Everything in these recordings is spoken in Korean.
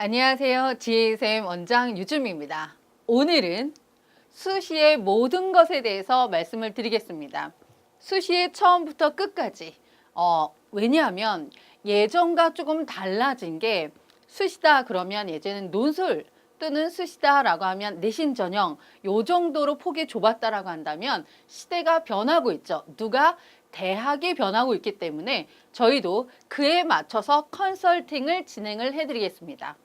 안녕하세요. 지혜쌤 원장 유주미입니다. 오늘은 수시의 모든 것에 대해서 말씀을 드리겠습니다. 수시의 처음부터 끝까지. 왜냐하면 예전과 조금 달라진 게 수시다 그러면 예전엔 논술 또는 수시다라고 하면 내신 전형 요 정도로 폭이 좁았다라고 한다면 시대가 변하고 있죠. 누가 대학이 변하고 있기 때문에 저희도 그에 맞춰서 컨설팅을 진행을 해드리겠습니다.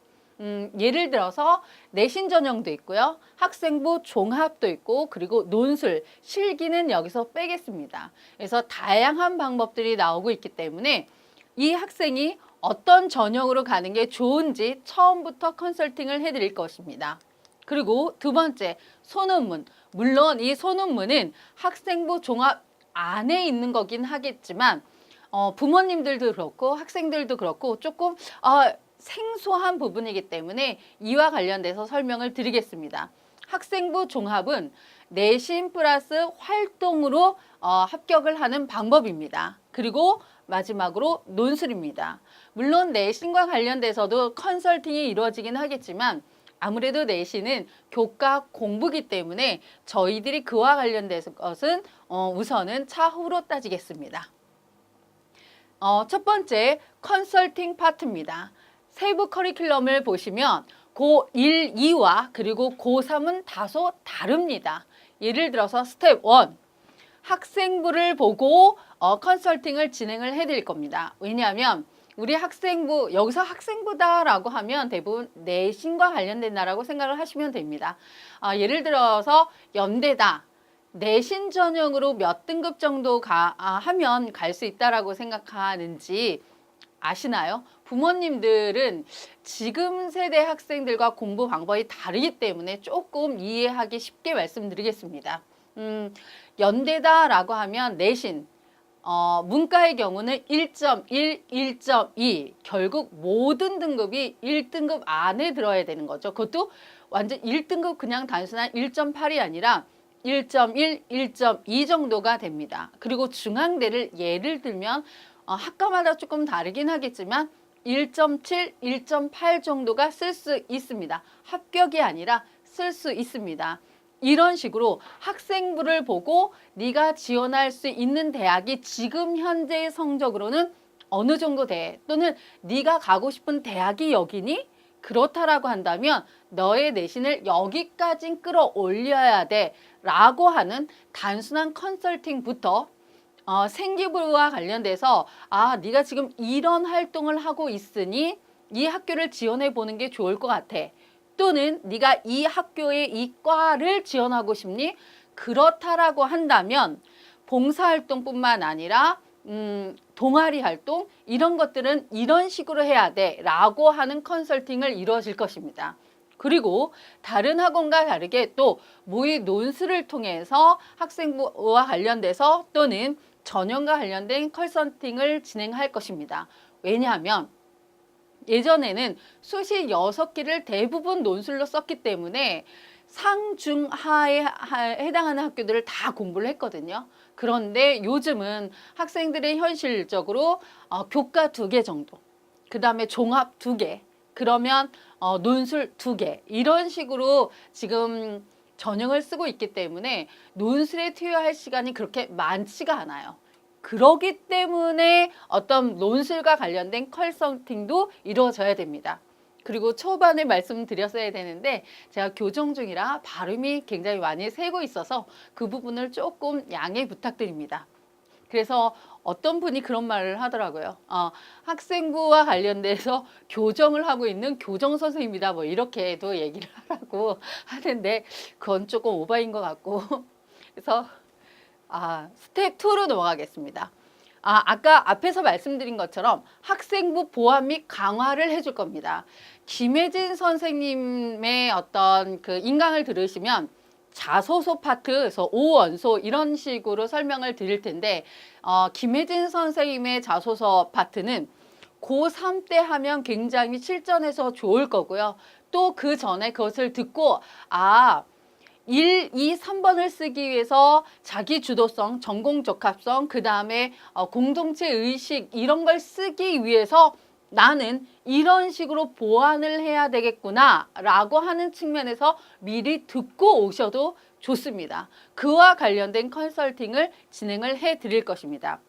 예를 들어서 내신 전형도 있고요. 학생부 종합도 있고 그리고 논술, 실기는 여기서 빼겠습니다. 그래서 다양한 방법들이 나오고 있기 때문에 이 학생이 어떤 전형으로 가는 게 좋은지 처음부터 컨설팅을 해드릴 것입니다. 그리고 두 번째, 소논문. 물론 이 소논문은 학생부 종합 안에 있는 거긴 하겠지만 부모님들도 그렇고 학생들도 그렇고 조금 생소한 부분이기 때문에 이와 관련돼서 설명을 드리겠습니다. 학생부 종합은 내신 플러스 활동으로 합격을 하는 방법입니다. 그리고 마지막으로 논술입니다. 물론 내신과 관련돼서도 컨설팅이 이루어지긴 하겠지만 아무래도 내신은 교과 공부기 때문에 저희들이 그와 관련된 것은 우선은 차후로 따지겠습니다. 첫 번째 컨설팅 파트입니다. 세부 커리큘럼을 보시면 고1, 2와 그리고 고3은 다소 다릅니다. 예를 들어서 스텝 1, 학생부를 보고 컨설팅을 진행을 해드릴 겁니다. 왜냐하면 우리 학생부, 여기서 학생부다라고 하면 대부분 내신과 관련된다라고 생각을 하시면 됩니다. 예를 들어서 연대다. 내신 전형으로 몇 등급 정도 하면 갈 수 있다라고 생각하는지 아시나요? 부모님들은 지금 세대 학생들과 공부 방법이 다르기 때문에 조금 이해하기 쉽게 말씀드리겠습니다. 연대다라고 하면 내신, 문과의 경우는 1.1, 1.2 결국 모든 등급이 1등급 안에 들어야 되는 거죠. 그것도 완전 1등급 그냥 단순한 1.8이 아니라 1.1, 1.2 정도가 됩니다. 그리고 중앙대를 예를 들면 학과마다 조금 다르긴 하겠지만 1.7, 1.8 정도가 쓸 수 있습니다. 합격이 아니라 쓸 수 있습니다. 이런 식으로 학생부를 보고 네가 지원할 수 있는 대학이 지금 현재의 성적으로는 어느 정도 돼 또는 네가 가고 싶은 대학이 여기니? 그렇다라고 한다면 너의 내신을 여기까지 끌어올려야 돼 라고 하는 단순한 컨설팅부터 생기부와 관련돼서 네가 지금 이런 활동을 하고 있으니 이 학교를 지원해 보는 게 좋을 것 같아. 또는 네가 이 학교의 이 과를 지원하고 싶니? 그렇다라고 한다면 봉사활동뿐만 아니라 동아리 활동 이런 것들은 이런 식으로 해야 돼 라고 하는 컨설팅을 이루어질 것입니다. 그리고 다른 학원과 다르게 또 모의 논술을 통해서 학생부와 관련돼서 또는 전형과 관련된 컨설팅을 진행할 것입니다. 왜냐하면 예전에는 수시 6개를 대부분 논술로 썼기 때문에 상중하에 해당하는 학교들을 다 공부를 했거든요. 그런데 요즘은 학생들이 현실적으로 교과 2개 정도, 그 다음에 종합 2개, 그러면 논술 2개 이런 식으로 지금 전형을 쓰고 있기 때문에 논술에 투여할 시간이 그렇게 많지가 않아요. 그러기 때문에 어떤 논술과 관련된 컨설팅도 이루어져야 됩니다. 그리고 초반에 말씀드렸어야 되는데 제가 교정 중이라 발음이 굉장히 많이 새고 있어서 그 부분을 조금 양해 부탁드립니다. 그래서 어떤 분이 그런 말을 하더라고요. 학생부와 관련돼서 교정을 하고 있는 교정 선생님이다 뭐 이렇게도 얘기를 하라고 하는데 그건 조금 오바인 것 같고 그래서 스텝 2로 넘어가겠습니다. 아까 앞에서 말씀드린 것처럼 학생부 보완 및 강화를 해줄 겁니다. 김혜진 선생님의 어떤 그 인강을 들으시면 자소서 파트에서 5원소 이런 식으로 설명을 드릴 텐데 김혜진 선생님의 자소서 파트는 고3 때 하면 굉장히 실전에서 좋을 거고요. 또 그 전에 그것을 듣고 1, 2, 3번을 쓰기 위해서 자기 주도성, 전공 적합성, 그 다음에 공동체 의식 이런 걸 쓰기 위해서 나는 이런 식으로 보완을 해야 되겠구나 라고 하는 측면에서 미리 듣고 오셔도 좋습니다. 그와 관련된 컨설팅을 진행을 해 드릴 것입니다.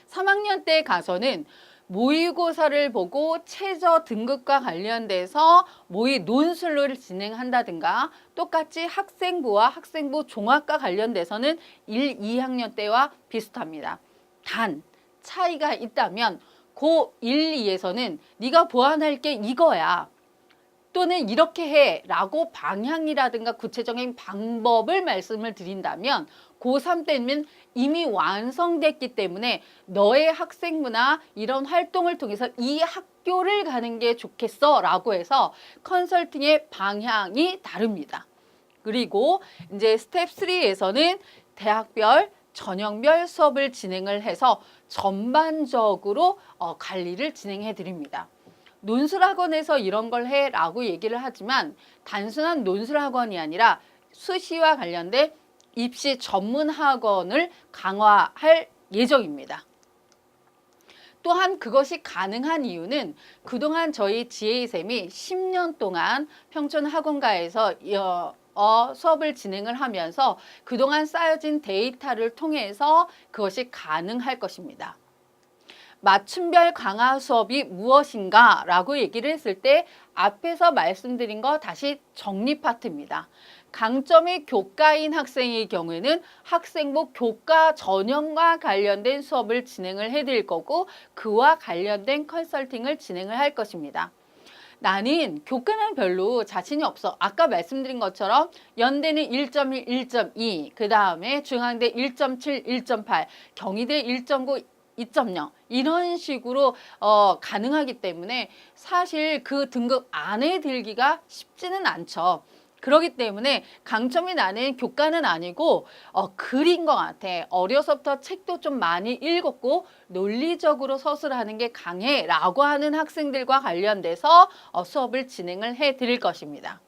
3학년 때 가서는 모의고사를 보고 최저 등급과 관련돼서 모의 논술을 진행한다든가, 똑같이 학생부와 학생부 종합과 관련돼서는 1, 2학년 때와 비슷합니다. 단 차이가 있다면 고 1, 2에서는 네가 보완할 게 이거야, 또는 이렇게 해 라고 방향이라든가 구체적인 방법을 말씀을 드린다면, 고3 때는 이미 완성됐기 때문에 너의 학생부나 이런 활동을 통해서 이 학교를 가는 게 좋겠어 라고 해서 컨설팅의 방향이 다릅니다. 그리고 이제 스텝 3에서는 대학별, 전형별 수업을 진행을 해서 전반적으로 관리를 진행해 드립니다. 논술학원에서 이런 걸 해 라고 얘기를 하지만 단순한 논술학원이 아니라 수시와 관련된 입시 전문 학원을 강화할 예정입니다. 또한 그것이 가능한 이유는 그동안 저희 지혜이쌤이 10년 동안 평촌학원가에서 수업을 진행을 하면서 그동안 쌓여진 데이터를 통해서 그것이 가능할 것입니다. 맞춤별 강화 수업이 무엇인가 라고 얘기를 했을 때 앞에서 말씀드린 거 다시 정리 파트입니다. 강점이 교과인 학생의 경우에는 학생부 교과 전형과 관련된 수업을 진행을 해드릴 거고, 그와 관련된 컨설팅을 진행을 할 것입니다. 나는 교과는 별로 자신이 없어. 아까 말씀드린 것처럼 연대는 1.1, 1.2, 그 다음에 중앙대 1.7, 1.8, 경희대 1.9, 2.0 이런 식으로 가능하기 때문에 사실 그 등급 안에 들기가 쉽지는 않죠. 그렇기 때문에 강점이 나는 교과는 아니고 글인 것 같아. 어려서부터 책도 좀 많이 읽었고 논리적으로 서술하는 게 강해 라고 하는 학생들과 관련돼서 수업을 진행을 해 드릴 것입니다.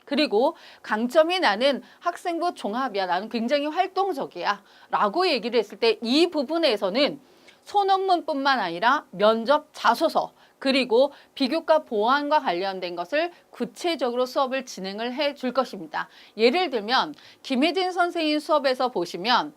그리고 강점이 나는 학생부 종합이야, 나는 굉장히 활동적이야 라고 얘기를 했을 때 이 부분에서는 소논문뿐만 아니라 면접 자소서, 그리고 비교과 보완과 관련된 것을 구체적으로 수업을 진행을 해 줄 것입니다. 예를 들면 김혜진 선생님 수업에서 보시면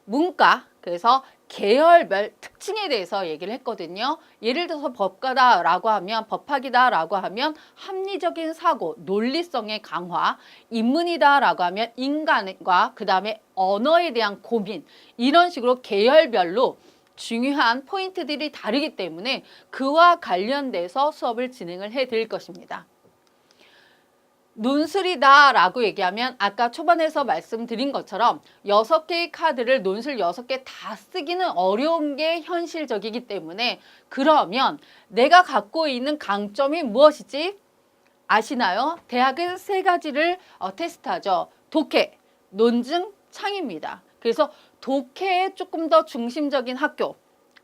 문과, 그래서 계열별 특징에 대해서 얘기를 했거든요. 예를 들어서 법과다라고 하면, 법학이다라고 하면 합리적인 사고, 논리성의 강화, 인문이다라고 하면 인간과 그 다음에 언어에 대한 고민, 이런 식으로 계열별로 중요한 포인트들이 다르기 때문에 그와 관련돼서 수업을 진행을 해 드릴 것입니다. 논술이다 라고 얘기하면 아까 초반에서 말씀드린 것처럼 6개의 카드를 논술 6개 다 쓰기는 어려운 게 현실적이기 때문에, 그러면 내가 갖고 있는 강점이 무엇이지? 아시나요? 대학은 3가지를 테스트하죠. 독해, 논증, 창입니다. 그래서 독해에 조금 더 중심적인 학교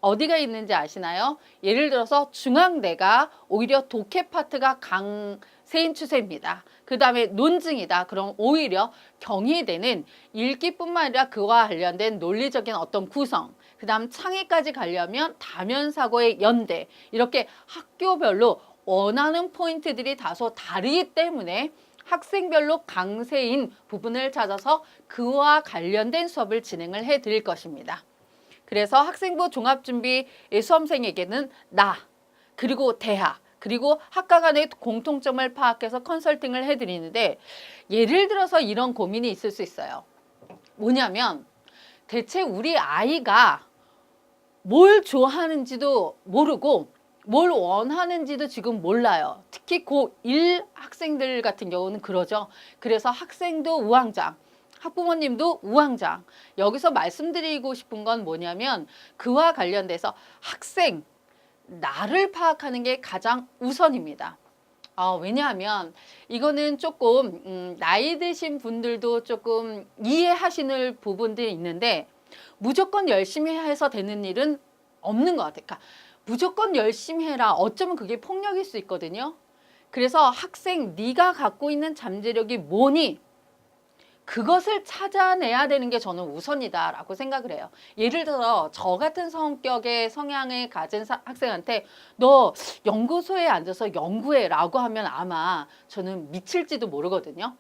어디가 있는지 아시나요? 예를 들어서 중앙대가 오히려 독해 파트가 강세인 추세입니다. 그 다음에 논증이다. 그럼 오히려 경희대는 읽기뿐만 아니라 그와 관련된 논리적인 어떤 구성, 그 다음 창의까지 가려면 다면사고의 연대, 이렇게 학교별로 원하는 포인트들이 다소 다르기 때문에 학생별로 강세인 부분을 찾아서 그와 관련된 수업을 진행을 해 드릴 것입니다. 그래서 학생부 종합준비 수험생에게는 나, 그리고 대학, 그리고 학과 간의 공통점을 파악해서 컨설팅을 해드리는데, 예를 들어서 이런 고민이 있을 수 있어요. 뭐냐면 대체 우리 아이가 뭘 좋아하는지도 모르고 뭘 원하는지도 지금 몰라요. 특히 고1 학생들 같은 경우는 그러죠. 그래서 학생도 우왕좌왕, 학부모님도 우왕좌왕. 여기서 말씀드리고 싶은 건 뭐냐면 그와 관련돼서 학생, 나를 파악하는 게 가장 우선입니다. 왜냐하면 이거는 조금 나이 드신 분들도 조금 이해하시는 부분들이 있는데, 무조건 열심히 해서 되는 일은 없는 것 같아요. 그러니까 무조건 열심히 해라. 어쩌면 그게 폭력일 수 있거든요. 그래서 학생, 네가 갖고 있는 잠재력이 뭐니? 그것을 찾아내야 되는 게 저는 우선이다라고 생각을 해요. 예를 들어 저 같은 성격의 성향을 가진 학생한테 너 연구소에 앉아서 연구해라고 하면 아마 저는 미칠지도 모르거든요.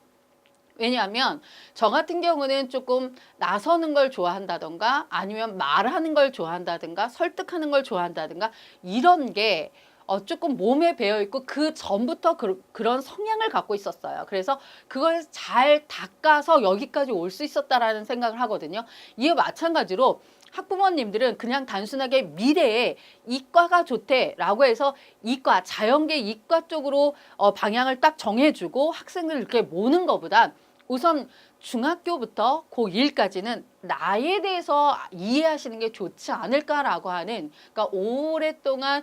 왜냐하면 저 같은 경우는 조금 나서는 걸 좋아한다던가 아니면 말하는 걸 좋아한다든가 설득하는 걸 좋아한다든가 이런 게 조금 몸에 배어 있고 그 전부터 그런 성향을 갖고 있었어요. 그래서 그걸 잘 닦아서 여기까지 올 수 있었다라는 생각을 하거든요. 이에 마찬가지로 학부모님들은 그냥 단순하게 미래에 이과가 좋대라고 해서 이과, 자연계 이과 쪽으로 방향을 딱 정해주고 학생들을 이렇게 모는 것보단 우선 중학교부터 고1까지는 나에 대해서 이해하시는 게 좋지 않을까라고 하는, 그러니까 오랫동안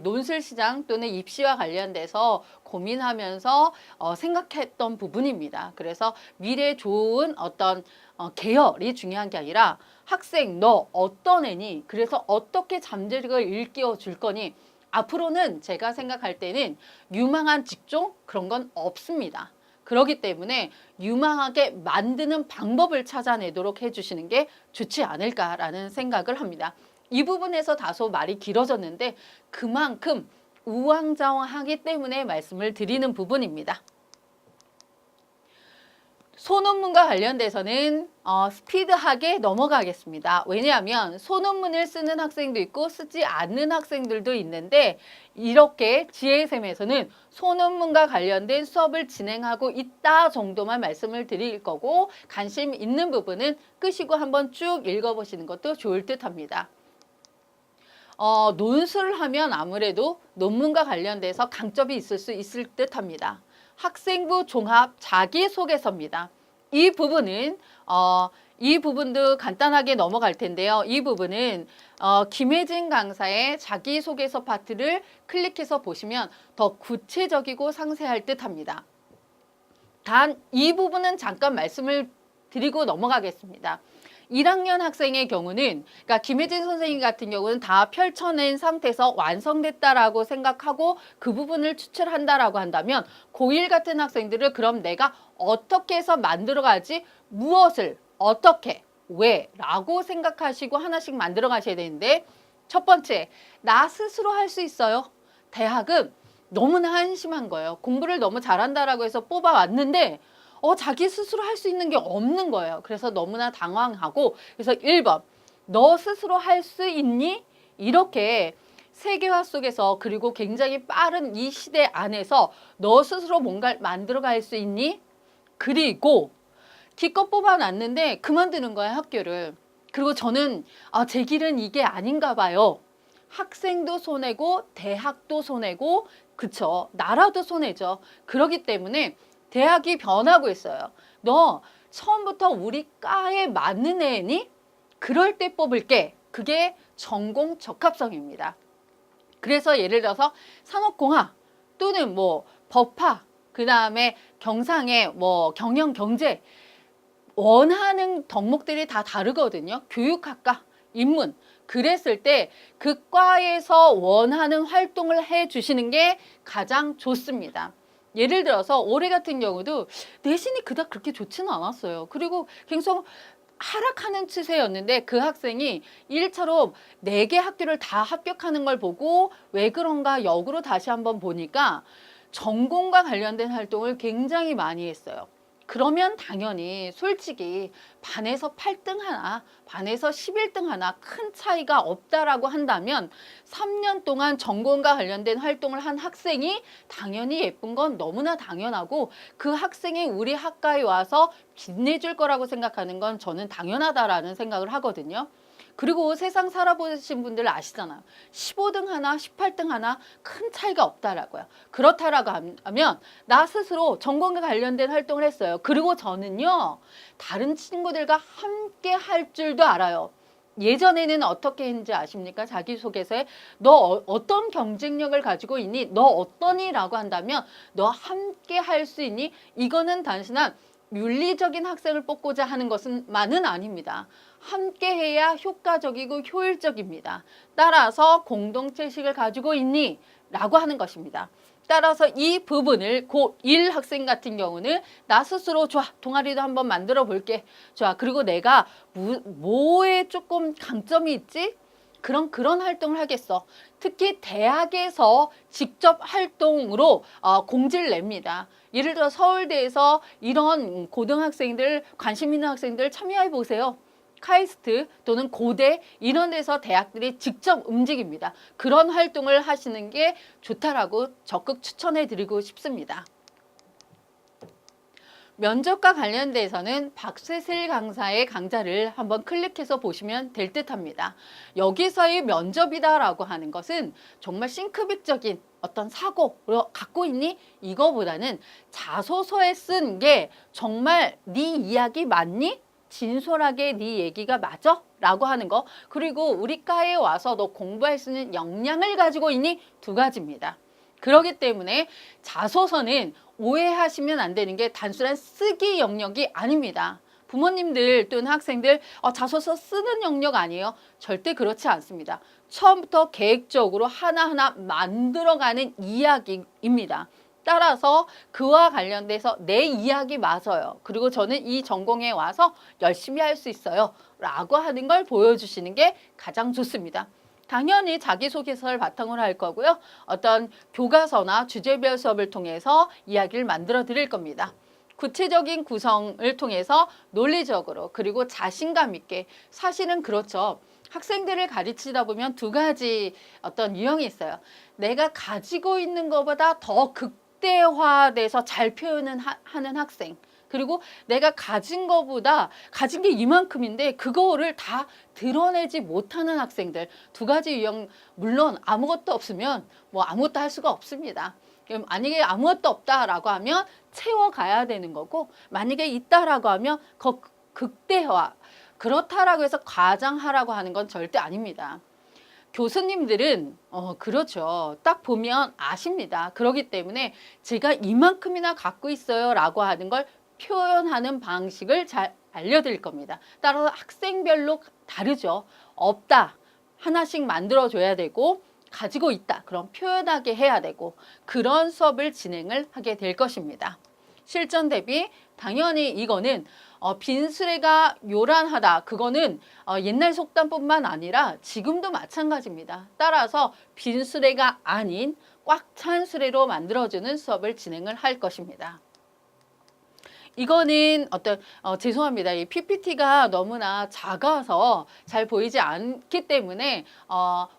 논술시장 또는 입시와 관련돼서 고민하면서 생각했던 부분입니다. 그래서 미래 좋은 어떤 계열이 중요한 게 아니라 학생 너 어떤 애니? 그래서 어떻게 잠재력을 일깨워 줄 거니? 앞으로는 제가 생각할 때는 유망한 직종 그런 건 없습니다. 그렇기 때문에 유망하게 만드는 방법을 찾아내도록 해주시는 게 좋지 않을까라는 생각을 합니다. 이 부분에서 다소 말이 길어졌는데 그만큼 우왕좌왕하기 때문에 말씀을 드리는 부분입니다. 소논문과 관련돼서는 스피드하게 넘어가겠습니다. 왜냐하면 소논문을 쓰는 학생도 있고 쓰지 않는 학생들도 있는데 이렇게 GSM에서는 소논문과 관련된 수업을 진행하고 있다 정도만 말씀을 드릴 거고 관심 있는 부분은 끄시고 한번 쭉 읽어보시는 것도 좋을 듯 합니다. 논술을 하면 아무래도 논문과 관련돼서 강점이 있을 수 있을 듯 합니다. 학생부 종합 자기소개서입니다. 이 부분은 이 부분도 간단하게 넘어갈 텐데요. 이 부분은 김혜진 강사의 자기소개서 파트를 클릭해서 보시면 더 구체적이고 상세할 듯 합니다. 단 이 부분은 잠깐 말씀을 드리고 넘어가겠습니다. 1학년 학생의 경우는, 그러니까 김혜진 선생님 같은 경우는 다 펼쳐낸 상태에서 완성됐다라고 생각하고 그 부분을 추출한다라고 한다면 고1 같은 학생들을 그럼 내가 어떻게 해서 만들어가지, 무엇을, 어떻게, 왜 라고 생각하시고 하나씩 만들어 가셔야 되는데 첫 번째, 나 스스로 할 수 있어요. 대학은 너무나 한심한 거예요. 공부를 너무 잘한다라고 해서 뽑아왔는데 자기 스스로 할 수 있는 게 없는 거예요. 그래서 너무나 당황하고, 그래서 1번, 너 스스로 할 수 있니? 이렇게 세계화 속에서 그리고 굉장히 빠른 이 시대 안에서 너 스스로 뭔가를 만들어 갈 수 있니? 그리고 기껏 뽑아놨는데 그만두는 거야, 학교를. 그리고 저는 제 길은 이게 아닌가 봐요. 학생도 손해고 대학도 손해고 그쵸, 나라도 손해죠. 그렇기 때문에 대학이 변하고 있어요. 너 처음부터 우리 과에 맞는 애니? 그럴 때 뽑을게. 그게 전공 적합성입니다. 그래서 예를 들어서 산업공학 또는 뭐 법학, 그 다음에 경상의 뭐 경영, 경제 원하는 덕목들이 다 다르거든요. 교육학과, 인문. 그랬을 때 그 과에서 원하는 활동을 해 주시는 게 가장 좋습니다. 예를 들어서 올해 같은 경우도 내신이 그닥 그렇게 좋지는 않았어요. 그리고 굉장히 하락하는 추세였는데 그 학생이 1차로 4개 학교를 다 합격하는 걸 보고 왜 그런가 역으로 다시 한번 보니까 전공과 관련된 활동을 굉장히 많이 했어요. 그러면 당연히 솔직히 반에서 8등 하나, 반에서 11등 하나 큰 차이가 없다라고 한다면 3년 동안 전공과 관련된 활동을 한 학생이 당연히 예쁜 건 너무나 당연하고 그 학생이 우리 학과에 와서 빛내줄 거라고 생각하는 건 저는 당연하다라는 생각을 하거든요. 그리고 세상 살아보신 분들 아시잖아요. 15등 하나, 18등 하나 큰 차이가 없다라고요. 그렇다라고 하면 나 스스로 전공과 관련된 활동을 했어요. 그리고 저는요, 다른 친구들과 함께 할 줄도 알아요. 예전에는 어떻게 했는지 아십니까? 자기소개서에 너 어떤 경쟁력을 가지고 있니? 너 어떠니? 라고 한다면 너 함께 할 수 있니? 이거는 단순한 윤리적인 학생을 뽑고자 하는 것만은 아닙니다. 함께 해야 효과적이고 효율적입니다. 따라서 공동체의식을 가지고 있니? 라고 하는 것입니다. 따라서 이 부분을 고1 학생 같은 경우는 나 스스로 좋아, 동아리도 한번 만들어 볼게. 좋아, 그리고 내가 뭐에 조금 강점이 있지? 그런 활동을 하겠어. 특히 대학에서 직접 활동으로 공지를 냅니다. 예를 들어 서울대에서 이런 고등학생들, 관심 있는 학생들 참여해 보세요. 카이스트 또는 고대 이런 데서 대학들이 직접 움직입니다. 그런 활동을 하시는 게 좋다라고 적극 추천해 드리고 싶습니다. 면접과 관련돼서는 박세슬 강사의 강좌를 한번 클릭해서 보시면 될 듯합니다. 여기서의 면접이다라고 하는 것은 정말 싱크빅적인 어떤 사고를 갖고 있니? 이거보다는 자소서에 쓴 게 정말 네 이야기 맞니? 진솔하게 네 얘기가 맞아? 라고 하는 거. 그리고 우리 과에 와서 너 공부할 수 있는 역량을 가지고 있니? 두 가지입니다. 그렇기 때문에 자소서는 오해하시면 안 되는 게 단순한 쓰기 영역이 아닙니다. 부모님들 또는 학생들 자소서 쓰는 영역 아니에요. 절대 그렇지 않습니다. 처음부터 계획적으로 하나하나 만들어가는 이야기입니다. 따라서 그와 관련돼서 내 이야기 맞아요. 그리고 저는 이 전공에 와서 열심히 할 수 있어요. 라고 하는 걸 보여주시는 게 가장 좋습니다. 당연히 자기소개서를 바탕으로 할 거고요. 어떤 교과서나 주제별 수업을 통해서 이야기를 만들어 드릴 겁니다. 구체적인 구성을 통해서 논리적으로 그리고 자신감 있게 사실은 그렇죠. 학생들을 가르치다 보면 두 가지 어떤 유형이 있어요. 내가 가지고 있는 것보다 더 극대화돼서 잘 표현을 하는 학생. 그리고 내가 가진 것보다 가진 게 이만큼인데 그거를 다 드러내지 못하는 학생들. 두 가지 유형, 물론 아무것도 없으면 뭐 아무것도 할 수가 없습니다. 만약에 아무것도 없다라고 하면 채워가야 되는 거고, 만약에 있다라고 하면 극대화, 그렇다라고 해서 과장하라고 하는 건 절대 아닙니다. 교수님들은 그렇죠. 딱 보면 아십니다. 그렇기 때문에 제가 이만큼이나 갖고 있어요 라고 하는 걸 표현하는 방식을 잘 알려드릴 겁니다. 따라서 학생별로 다르죠. 없다, 하나씩 만들어줘야 되고, 가지고 있다, 그럼 표현하게 해야 되고, 그런 수업을 진행을 하게 될 것입니다. 실전 대비 당연히 이거는 빈수레가 요란하다, 그거는 옛날 속담뿐만 아니라 지금도 마찬가지입니다. 따라서 빈수레가 아닌 꽉 찬 수레로 만들어주는 수업을 진행을 할 것입니다. 이거는 죄송합니다. 이 PPT가 너무나 작아서 잘 보이지 않기 때문에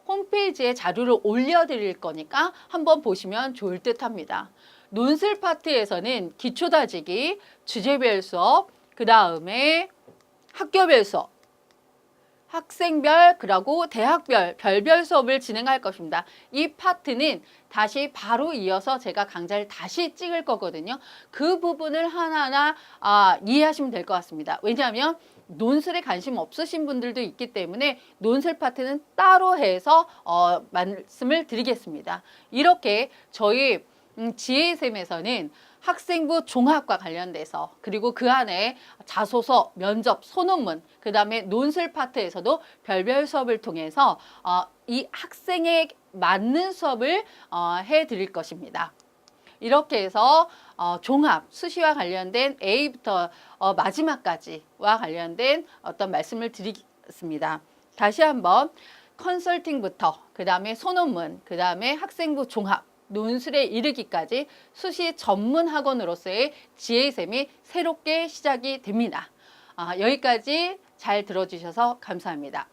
홈페이지에 자료를 올려드릴 거니까 한번 보시면 좋을 듯 합니다. 논술 파트에서는 기초 다지기, 주제별 수업, 그 다음에 학교별 수업, 학생별, 그리고 대학별, 별별 수업을 진행할 것입니다. 이 파트는 다시 바로 이어서 제가 강좌를 다시 찍을 거거든요. 그 부분을 하나하나 이해하시면 될 것 같습니다. 왜냐하면 논술에 관심 없으신 분들도 있기 때문에 논술 파트는 따로 해서 말씀을 드리겠습니다. 이렇게 저희 지혜쌤에서는 학생부 종합과 관련돼서, 그리고 그 안에 자소서, 면접, 소논문, 그 다음에 논술 파트에서도 별별 수업을 통해서 이 학생에 맞는 수업을 해드릴 것입니다. 이렇게 해서 종합, 수시와 관련된 A부터 마지막까지와 관련된 어떤 말씀을 드리겠습니다. 다시 한번 컨설팅부터, 그 다음에 소논문, 그 다음에 학생부 종합, 논술에 이르기까지 수시 전문 학원으로서의 지혜쌤이 새롭게 시작이 됩니다. 여기까지 잘 들어주셔서 감사합니다.